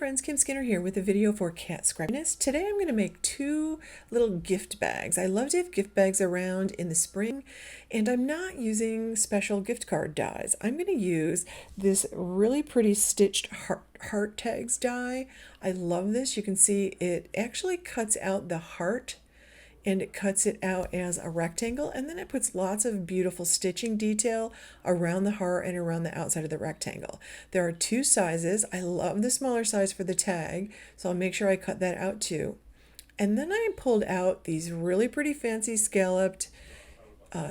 friends, Kim Skinner here with a video for Cat Scrappiness. Today I'm going to make two little gift bags. I love to have gift bags around in the spring, and I'm not using special gift card dies. I'm going to use this really pretty stitched heart tags die. I love this. You can see it actually cuts out the heart and it cuts it out as a rectangle, and then it puts lots of beautiful stitching detail around the heart and around the outside of the rectangle. There are two sizes. I love the smaller size for the tag, so I'll make sure I cut that out too. And then I pulled out these really pretty fancy scalloped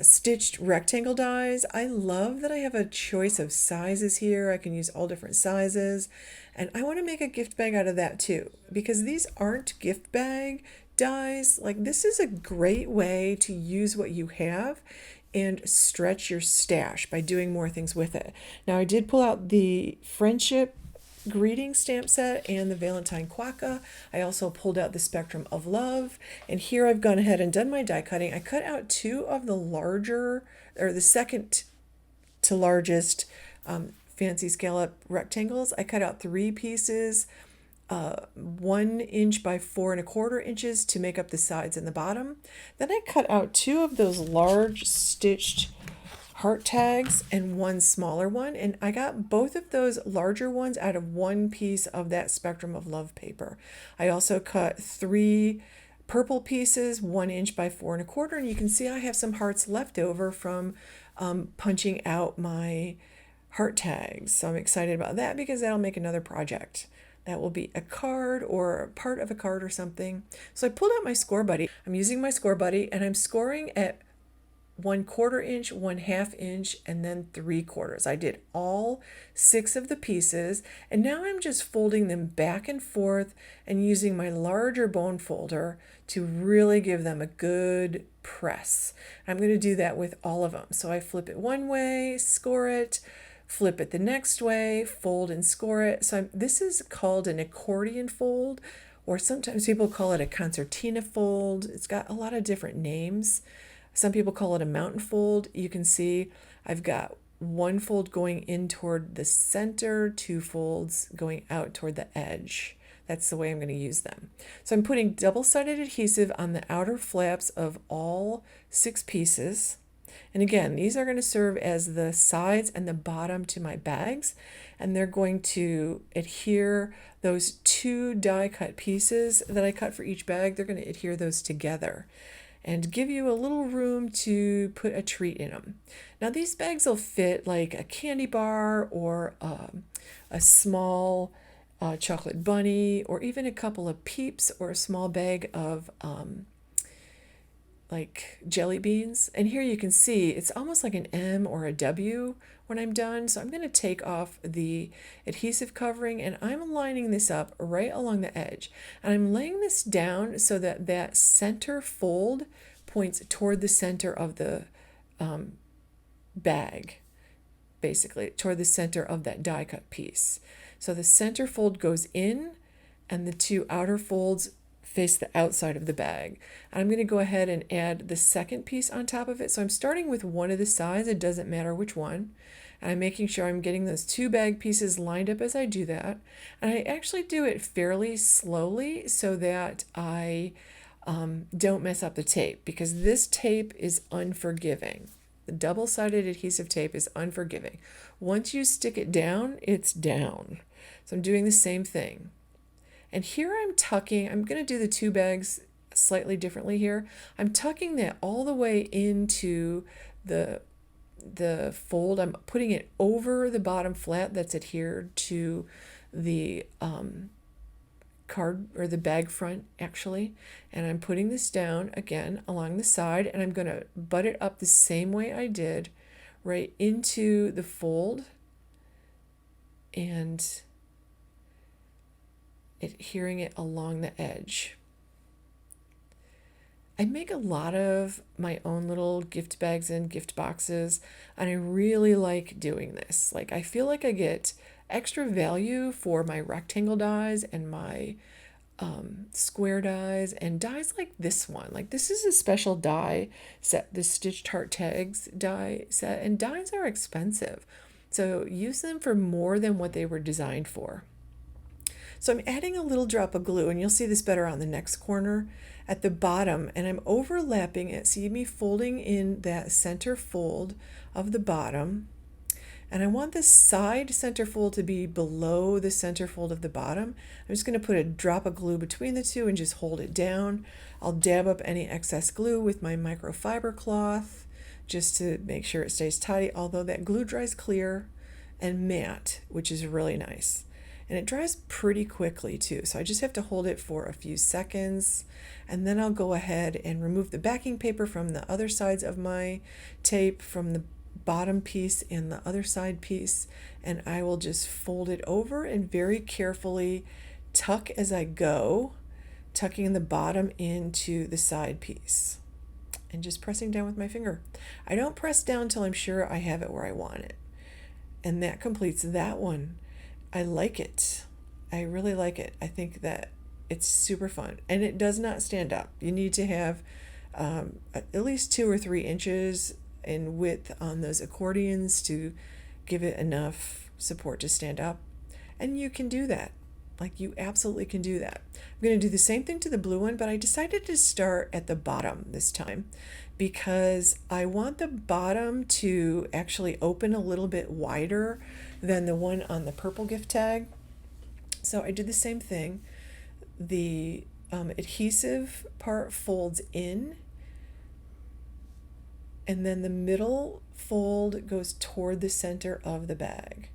stitched rectangle dies. I love that I have a choice of sizes here. I can use all different sizes, and I want to make a gift bag out of that too, because these aren't gift bag dies. Like, this is a great way to use what you have and stretch your stash by doing more things with it. Now, I did pull out the friendship greeting stamp set and the Valentine Quokka. I also pulled out the Spectrum of Love, and here I've gone ahead and done my die cutting. I cut out two of the larger, or the second to largest fancy scallop rectangles. I cut out 3 pieces, 1 inch by 4¼ inches to make up the sides and the bottom. Then I cut out 2 of those large stitched heart tags and 1 smaller one, and I got both of those larger ones out of 1 piece of that Spectrum of Love paper. I also cut 3 purple pieces, 1 inch by 4¼ and you can see I have some hearts left over from punching out my heart tags. So I'm excited about that because that'll make another project. That will be a card or part of a card or something. So I pulled out my score buddy. I'm using my score buddy, and I'm scoring at 1/4 inch, 1/2 inch, and then 3/4. I did all 6 of the pieces, and now I'm just folding them back and forth and using my larger bone folder to really give them a good press. I'm going to do that with all of them. So I flip it one way, score it, flip it the next way, fold and score it. So this is called an accordion fold, or sometimes people call it a concertina fold. It's got a lot of different names. Some people call it a mountain fold. You can see I've got 1 fold going in toward the center, 2 folds going out toward the edge. That's the way I'm going to use them. So I'm putting double-sided adhesive on the outer flaps of all 6 pieces. And again, these are going to serve as the sides and the bottom to my bags, and they're going to adhere those 2 die cut pieces that I cut for each bag. They're going to adhere those together and give you a little room to put a treat in them. Now, these bags will fit like a candy bar or a small chocolate bunny, or even a couple of Peeps, or a small bag of like jelly beans. And here you can see it's almost like an M or a W when I'm done. So I'm going to take off the adhesive covering, and I'm lining this up right along the edge. And I'm laying this down so that that center fold points toward the center of the bag, basically toward the center of that die cut piece. So the center fold goes in, and the 2 outer folds face the outside of the bag. I'm going to go ahead and add the second piece on top of it. So I'm starting with one of the sides. It doesn't matter which one. And I'm making sure I'm getting those 2 bag pieces lined up as I do that. And I actually do it fairly slowly so that I don't mess up the tape, because this tape is unforgiving. The double-sided adhesive tape is unforgiving. Once you stick it down, it's down. So I'm doing the same thing. And here I'm tucking, I'm going to do the 2 bags slightly differently here. I'm tucking that all the way into the fold. I'm putting it over the bottom flat that's adhered to the card, or the bag front actually. And I'm putting this down again along the side, and I'm going to butt it up the same way I did right into the fold, and adhering it along the edge. I make a lot of my own little gift bags and gift boxes, and I really like doing this. Like, I feel like I get extra value for my rectangle dies and my square dies, and dies like this one. Like, this is a special die set, the Stitched Heart Tags die set, and dies are expensive. So use them for more than what they were designed for. So I'm adding a little drop of glue, and you'll see this better on the next corner at the bottom, and I'm overlapping it. See me folding in that center fold of the bottom, and I want the side center fold to be below the center fold of the bottom. I'm just going to put a drop of glue between the two and just hold it down. I'll dab up any excess glue with my microfiber cloth just to make sure it stays tidy, although that glue dries clear and matte, which is really nice. And it dries pretty quickly too, so I just have to hold it for a few seconds, and then I'll go ahead and remove the backing paper from the other sides of my tape, from the bottom piece and the other side piece, and I will just fold it over and very carefully tuck as I go, tucking the bottom into the side piece and just pressing down with my finger. I don't press down till I'm sure I have it where I want it. And that completes that one. I like it. I really like it. I think that it's super fun, and it does not stand up. You need to have at least 2 or 3 inches in width on those accordions to give it enough support to stand up, and you can do that. Like, you absolutely can do that. I'm going to do the same thing to the blue one, but I decided to start at the bottom this time because I want the bottom to actually open a little bit wider than the one on the purple gift tag. So I did the same thing. The adhesive part folds in, and then the middle fold goes toward the center of the bag.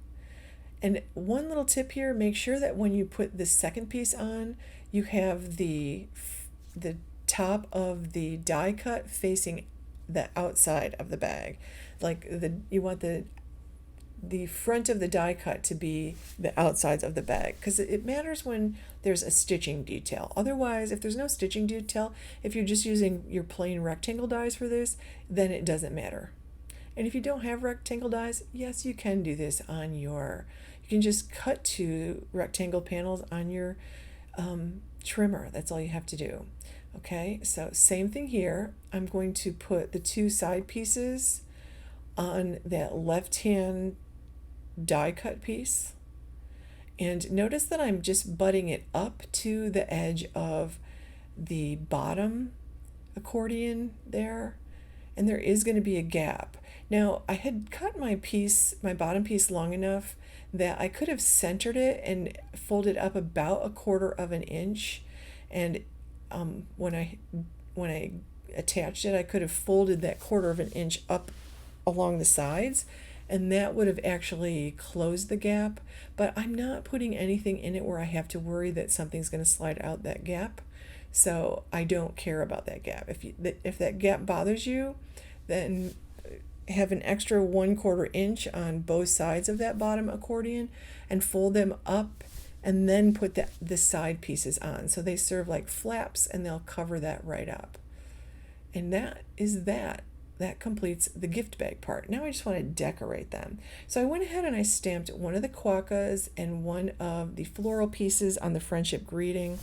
And one little tip here, make sure that when you put the second piece on, you have the top of the die cut facing the outside of the bag. Like you want the front of the die cut to be the outsides of the bag, because it matters when there's a stitching detail. Otherwise, if there's no stitching detail, if you're just using your plain rectangle dies for this, then it doesn't matter. And if you don't have rectangle dies, yes, you can do this on you can just cut 2 rectangle panels on your trimmer. That's all you have to do. Okay, so same thing here. I'm going to put the 2 side pieces on that left-hand die cut piece. And notice that I'm just butting it up to the edge of the bottom accordion there. And there is going to be a gap. Now, I had cut my bottom piece long enough that I could have centered it and folded up about 1/4 of an inch. And when I attached it, I could have folded that 1/4 of an inch up along the sides, and that would have actually closed the gap. But I'm not putting anything in it where I have to worry that something's going to slide out that gap. So I don't care about that gap. If that gap bothers you, then have an extra 1/4 inch on both sides of that bottom accordion and fold them up, and then put the side pieces on. So they serve like flaps, and they'll cover that right up. And that is that. That completes the gift bag part. Now I just want to decorate them. So I went ahead and I stamped one of the Quokkas and one of the floral pieces on the friendship greeting.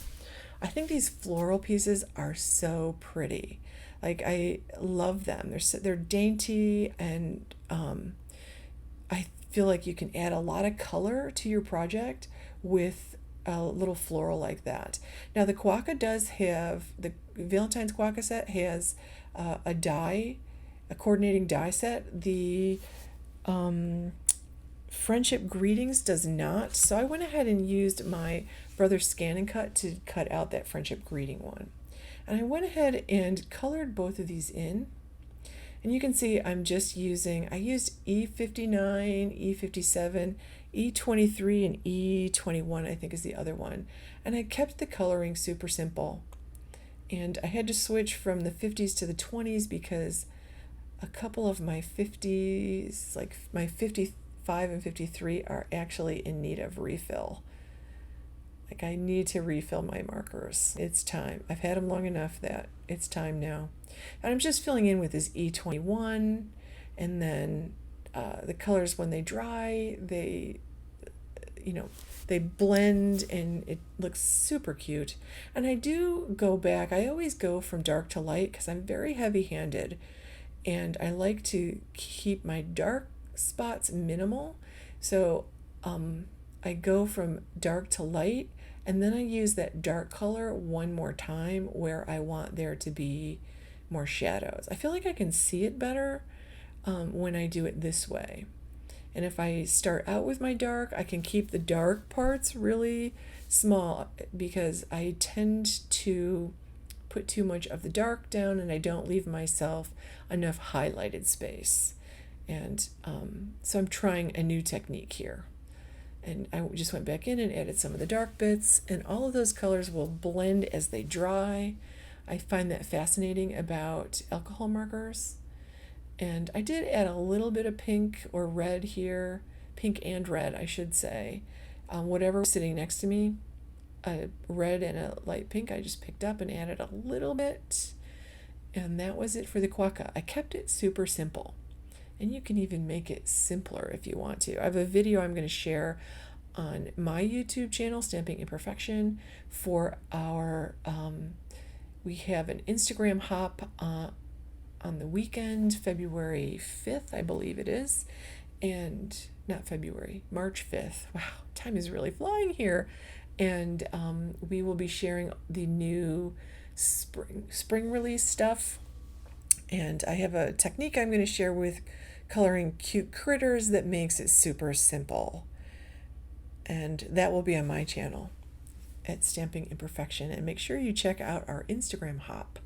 I think these floral pieces are so pretty. Like, I love them. They're dainty, and I feel like you can add a lot of color to your project with a little floral like that. Now the Quokka does have, the Valentine's Quokka set has a coordinating die set. The friendship greetings does not. So I went ahead and used my brother's Scan and Cut to cut out that friendship greeting one. And I went ahead and colored both of these in. And you can see I used E59, E57, E23, and E21, I think is the other one. And I kept the coloring super simple. And I had to switch from the 50s to the 20s because a couple of my 50s, like my 55 and 53, are actually in need of refill. Like, I need to refill my markers. It's time. I've had them long enough that it's time now. And I'm just filling in with this E21, and then the colors, when they dry, they blend, and it looks super cute. And I do go back. I always go from dark to light because I'm very heavy-handed, and I like to keep my dark spots minimal. So I go from dark to light, And then I use that dark color one more time where I want there to be more shadows. I feel like I can see it better when I do it this way. And if I start out with my dark, I can keep the dark parts really small because I tend to put too much of the dark down and I don't leave myself enough highlighted space. And so I'm trying a new technique here. And I just went back in and added some of the dark bits, and all of those colors will blend as they dry. I find that fascinating about alcohol markers. And I did add a little bit of pink or red here, pink and red, I should say. Whatever was sitting next to me, a red and a light pink, I just picked up and added a little bit. And that was it for the Quokka. I kept it super simple. And you can even make it simpler if you want to. I have a video I'm going to share on my YouTube channel, Stamping Imperfection, for our, we have an Instagram hop on the weekend, February 5th, I believe it is. And not February, March 5th. Wow, time is really flying here. And we will be sharing the new spring release stuff. And I have a technique I'm going to share with coloring cute critters that makes it super simple. And that will be on my channel at Stamping Imperfection. And make sure you check out our Instagram hop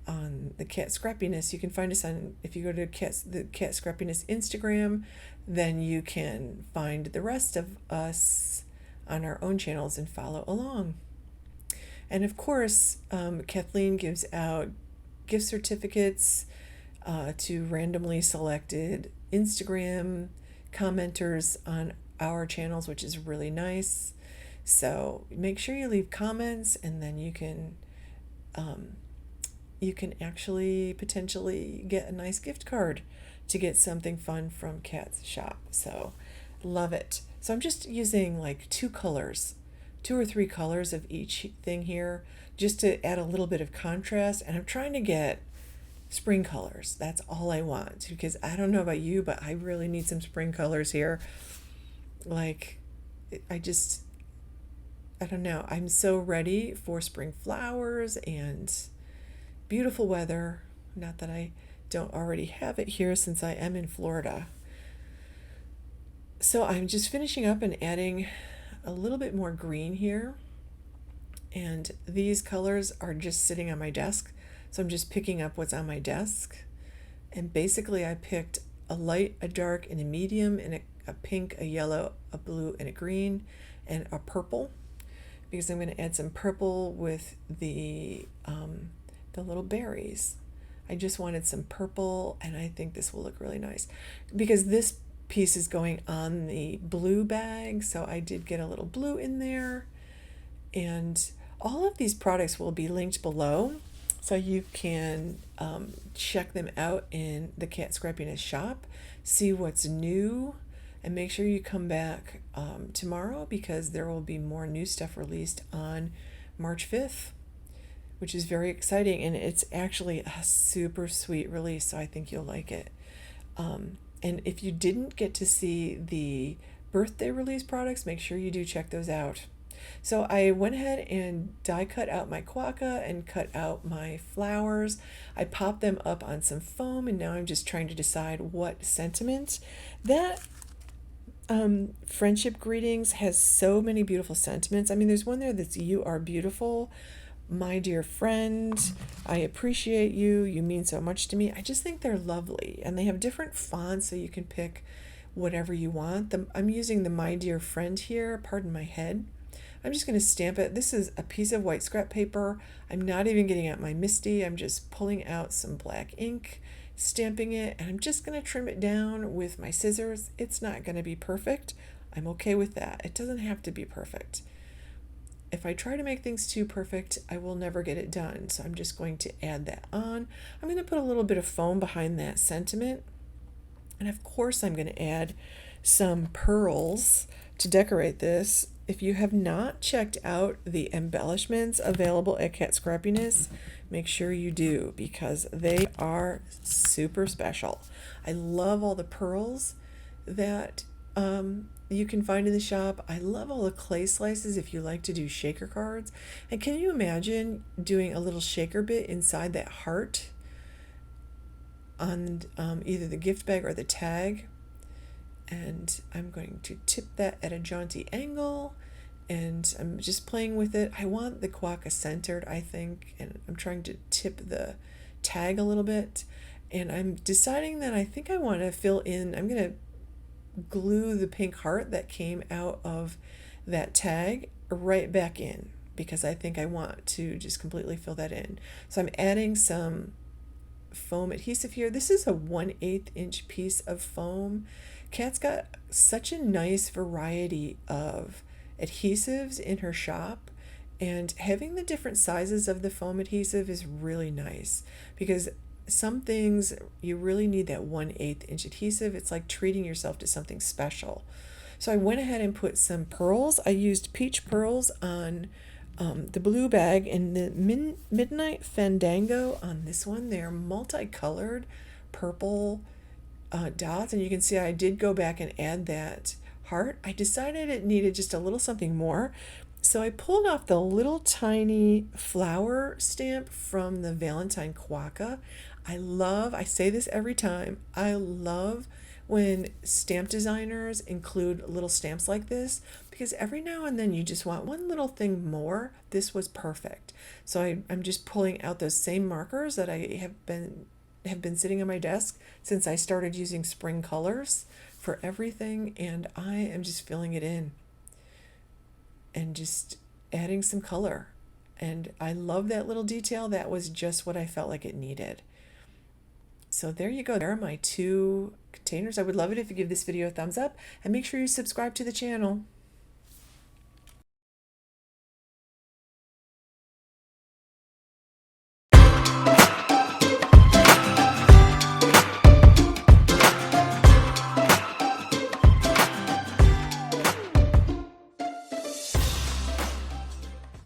on the Cat Scrappiness. You can find us on, if you go to the Cat Scrappiness Instagram, then you can find the rest of us on our own channels and follow along. And of course, Kathleen gives out gift certificates to randomly selected Instagram commenters on our channels, which is really nice. So make sure you leave comments, and then you can actually potentially get a nice gift card to get something fun from Kat's shop. So love it. So I'm just using like two or three colors of each thing here, just to add a little bit of contrast. And I'm trying to get spring colors. That's all I want, because I don't know about you, but I really need some spring colors here. Like, I don't know. I'm so ready for spring flowers and beautiful weather. Not that I don't already have it here since I am in Florida. So I'm just finishing up and adding a little bit more green here. And these colors are just sitting on my desk. So I'm just picking up what's on my desk. And basically I picked a light, a dark, and a medium, and a pink, a yellow, a blue, and a green, and a purple. Because I'm going to add some purple with the little berries. I just wanted some purple, and I think this will look really nice. Because this piece is going on the blue bag, so I did get a little blue in there. And all of these products will be linked below, so you can check them out in the Cat Scrappiness shop, see what's new, and make sure you come back tomorrow, because there will be more new stuff released on March 5th, which is very exciting, and it's actually a super sweet release, so I think you'll like it. And if you didn't get to see the birthday release products, make sure you do check those out. So I went ahead and die cut out my Quokka and cut out my flowers. I popped them up on some foam, and now I'm just trying to decide what sentiment. That friendship greetings has so many beautiful sentiments. I mean, there's one there that's "You are beautiful, my dear friend, I appreciate you, you mean so much to me." I just think they're lovely, and they have different fonts, so you can pick whatever you want. I'm using the "My Dear Friend" here, pardon my head. I'm just going to stamp it. This is a piece of white scrap paper. I'm not even getting out my Misty. I'm just pulling out some black ink, stamping it, and I'm just going to trim it down with my scissors. It's not going to be perfect. I'm okay with that. It doesn't have to be perfect. If I try to make things too perfect, I will never get it done. So I'm just going to add that on. I'm going to put a little bit of foam behind that sentiment. And of course, I'm going to add some pearls to decorate this. If you have not checked out the embellishments available at Cat Scrappiness, make sure you do, because they are super special. I love all the pearls that you can find in the shop. I love all the clay slices if you like to do shaker cards. And can you imagine doing a little shaker bit inside that heart on either the gift bag or the tag? And I'm going to tip that at a jaunty angle, and I'm just playing with it. I want the Quokka centered, I think, and I'm trying to tip the tag a little bit. And I'm deciding that I think I want to fill in, I'm going to glue the pink heart that came out of that tag right back in, because I think I want to just completely fill that in. So I'm adding some foam adhesive here. This is a 1/8 inch piece of foam. Kat's got such a nice variety of adhesives in her shop, and having the different sizes of the foam adhesive is really nice, because some things you really need that 1/8 inch adhesive. It's like treating yourself to something special. So I went ahead and put some pearls. I used peach pearls on the blue bag, and the Midnight Fandango on this one. They're multicolored purple dots, and you can see I did go back and add that heart. I decided it needed just a little something more, so I pulled off the little tiny flower stamp from the Valentine Quokka. I say this every time, I love when stamp designers include little stamps like this, because every now and then you just want one little thing more. This was perfect. So I'm just pulling out those same markers that I have been sitting on my desk since I started using spring colors for everything, and I am just filling it in and just adding some color. And I love that little detail. That was just what I felt like it needed. So there you go. There are my 2 containers. I would love it if you give this video a thumbs up, and make sure you subscribe to the channel.